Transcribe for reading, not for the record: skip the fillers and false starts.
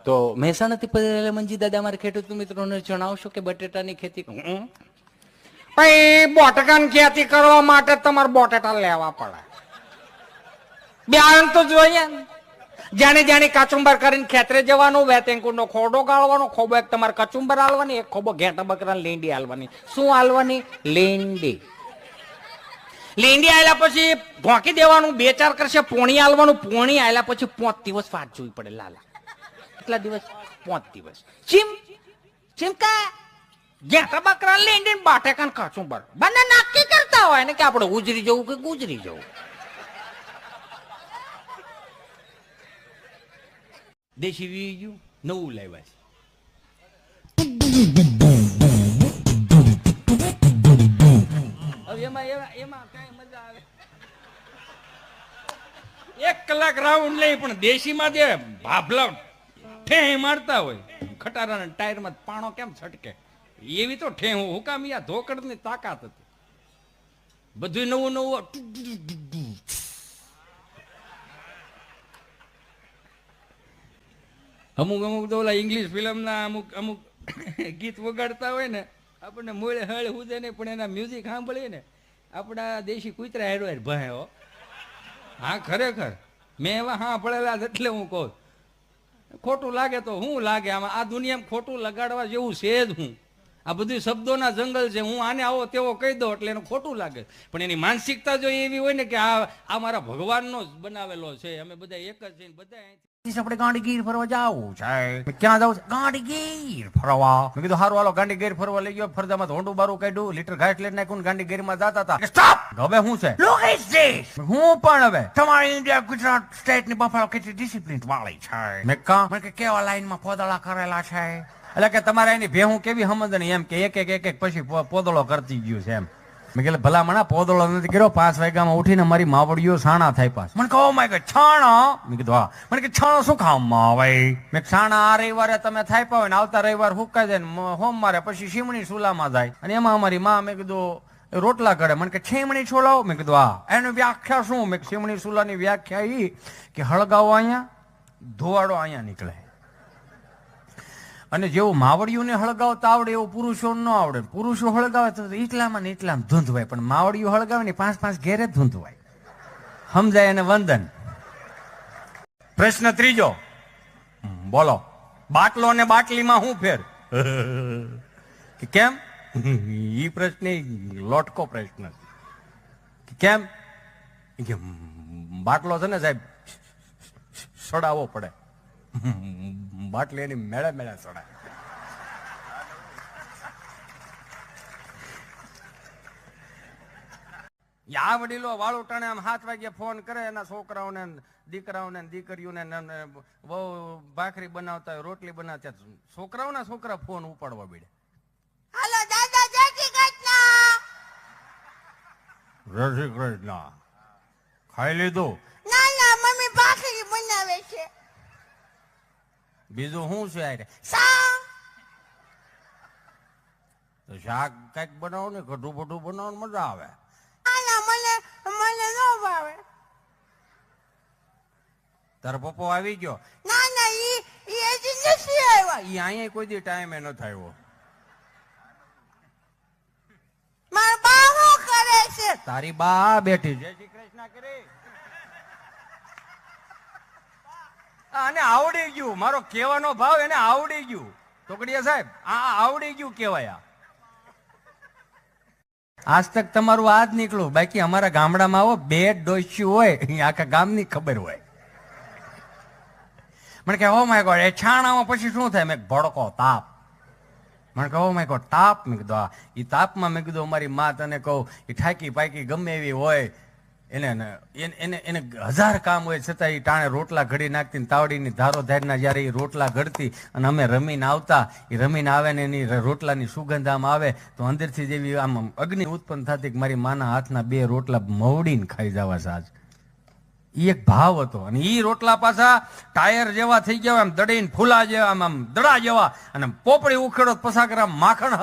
તો મહેસાણાથી પધારેલા મંજી દાદા અમારા ખેડૂત મિત્રોને જણાવશો કે બટેટાની ખેતી ભાઈ બટાકાની ખેતી કરવા માટે તમારે બટેટા લેવા પડે. બિયારણ તો જોઈએ ને. જાણે જાણે કચુંબર કરીને ખેતરે જવાનું, વેતેંકુનો ખોડો ગાળવાનો, ખોબો એક તમારે કચુંબર હાલવાની, એક ખોબો ઘેટા બકરા લીંડી હાલવાની. શું હાલવાની? લીંડી. લીંડી આલ્યા પછી ભોંકી દેવાનું, 2-4 કરશે પોણી હાલવાનું. પોણી આલ્યા પછી 5 દિવસ વાટ જોવી પડે. લાલા કેટલા દિવસ? 5 દિવસ. ચીમકા ઘેટા બકરા લીંડી બાટેકાન કચુંબર બંને નક્કી કરતા હોય ને કે આપણે ઉજરી જવું કે ગુજરી જવું. દેશી વીજું નવું લાવ્યા છે. હવે એમાં કઈ મજા આવે? 1 કલાક રાઉન્ડ લઈ પણ દેશીમાં જે ભાભલા ઠેહ મારતા હોય, ખટારાના ટાયરમાં પાણો કેમ છટકે એવી તો ઠેહ હુકામિયા ધોકડની તાકાત હતી. બધું નવું નવું. અમુક અમુક તો ઓલા ઇંગ્લિશ ફિલ્મના અમુક ગીત વગાડતા હોય ને, આપણને મૂળ હળ હુજે નહીં, પણ એના મ્યુઝિક સાંભળીએ ને આપણા દેશી કૂતરા હેરો હેર ભહે. હા ખરેખર મેં એવા હા પડેલા એટલે હું કહું. ખોટું લાગે તો શું લાગે? આમાં આ દુનિયામાં ખોટું લગાડવા જેવું છે જ હું. આ બધું શબ્દોના જંગલ છે. હું આને આવો તેવો કહી દઉં એટલે એને ખોટું લાગે, પણ એની માનસિકતા જો એવી હોય ને કે આ મારા ભગવાનનો જ બનાવેલો છે, અમે બધા એક જ છે, બધા આપણે ગાંડીગીર ફરવા જવું છે. ક્યાં જવું છે? ગાંડીગીર ફરવા. મેં કીધું હારું હાલો ગાંડીગીર ફરવા લઈ ગયો. ફરજામાં હોંડું બારું કાઢ્યું, લીટર ઘાસ લઈને નાખ્યું, ગાંડીગીર માં જતા હતા. સ્ટોપ! હવે શું છે? હું પણ હવે તમારી ઇન્ડિયા ગુજરાત સ્ટેટ ની બફાળો કેટલી ડિસિપ્લિન વાળી છે. મેં કહ્યું કે કેવા લાઈનમાં પોદળા કરેલા છે, એટલે કે તમારે એની ભેહું કેવી સમજણી એમ કે એક પછી પોદળો કરતી ગયું છે એમ. મેં કીધું ભલા મણા પોદળો નથી કર્યો. 5 વાગ્યામાં ઉઠીને મારી માવડીઓ છાણા થાય પાસ. મને કહો માય કે છાણા? મેં કીધું હા. મને કે છાણા શું ખાવામાં આવે? મેં છાણા આ રવિવારે તમે થાય પાવે ને આવતા રવિવાર હુકાઈ જાય ને સોમવારે પછી શીમણી સુલામાં જાય, અને એમાં અમારી માં મેં કીધું રોટલા કરે. મને કે છીમણી છોલાવો? મેં કીધું હા. એની વ્યાખ્યા શું? મેં છીમણી સુલાની વ્યાખ્યા એ કે હળગાવો અહીંયા, ધોવાડો અહીંયા નીકળે. અને જેવું માવડિયું ને હળગાવતા આવડે એવું પુરુષો ન આવડે. પુરુષો હળગાવે તો એટલામાં ને એટલામાં ધૂંધવાય, પણ માવડિયું હળગાવે ને 5 ઘેરે ધૂંધવાય. સમજાય? અને વંદન. પ્રશ્ન ત્રીજો બોલો. બાટલો અને બાટલીમાં શું ફેર? કેમ? ઈ પ્રશ્ન લોટકો પ્રશ્ન. કેમ? કે બાટલો છે ને સાહેબ સડાવવો પડે, બાટલી એની મેળે મેળે સડાય. આ વડીલો વાળું ટાણે આમ 7 વાગે ફોન કરે એના છોકરાઓને, દીકરાઓને, દીકરીઓને, બહુ ભાખરી બનાવતા હોય, રોટલી બનાવતા, છોકરા ફોન ઉપાડવા બેડે. હાલો દાદા, જય શ્રી કૃષ્ણ. જય શ્રી કૃષ્ણ. ખાઈ લીધું? ના ના, મમ્મી ભાખરી બનાવે છે. બીજું શું છે? આરે શાક. તો શાક કઈક બનાવો ને, કઢું બઢું બનાવો, મજા આવે. મને ન ભાવે. તારો પપ્પો આવી ગયો? ના ના, ઈ હજી નથી આવ્યા. ઈ અહીંયા કોઈ દી ટાઈમે ન થયો. મારી બા શું કરે છે? તારી બા બેઠી. જય શ્રી કૃષ્ણ કરી. આને આવડી ગયું, મારો કહેવાનો ભાવ એને આવડી ગયું. ટોકડીયા સાહેબ, આ આવડી ગયું કહેવાય. આજ તક તમારું આ જ નીકળું. બાકી અમારા ગામડામાં આવો 2 ડોસ્યું હોય, આખા ગામની ખબર હોય. મને કે ઓ માય ગોડ, એ છાણામાં પછી શું થાય? મેં ભડકો તાપ. મને કહો માય ગોડ તાપ? મેં કીધું હા. એ તાપમાં મેં કીધું અમારી માં તને કહું એ ઠાકી પાકી ગમે એવી હોય એને 1000 કામ હોય છતાં એ ટાણે રોટલા ઘડી નાખતી, તાવડીની ધારો ધારના જયારે એ રોટલા ઘડતી અને અમે રમીને આવતા, એ રમીને આવે ને એની રોટલાની સુગંધ આમ આવે તો અંદરથી જેવી આમ અગ્નિ ઉત્પન્ન થતી કે મારી માના હાથના 2 રોટલા મવડીને ખાઈ જવા સાજ. એ એક ભાવ હતો. અને એ રોટલા પાછા ટાયર જેવા થઈ ગયા, આમ દડીને ફૂલા જેવા, આમ દડા જેવા, અને પોપડી ઉખેડો પસાકરા માખણ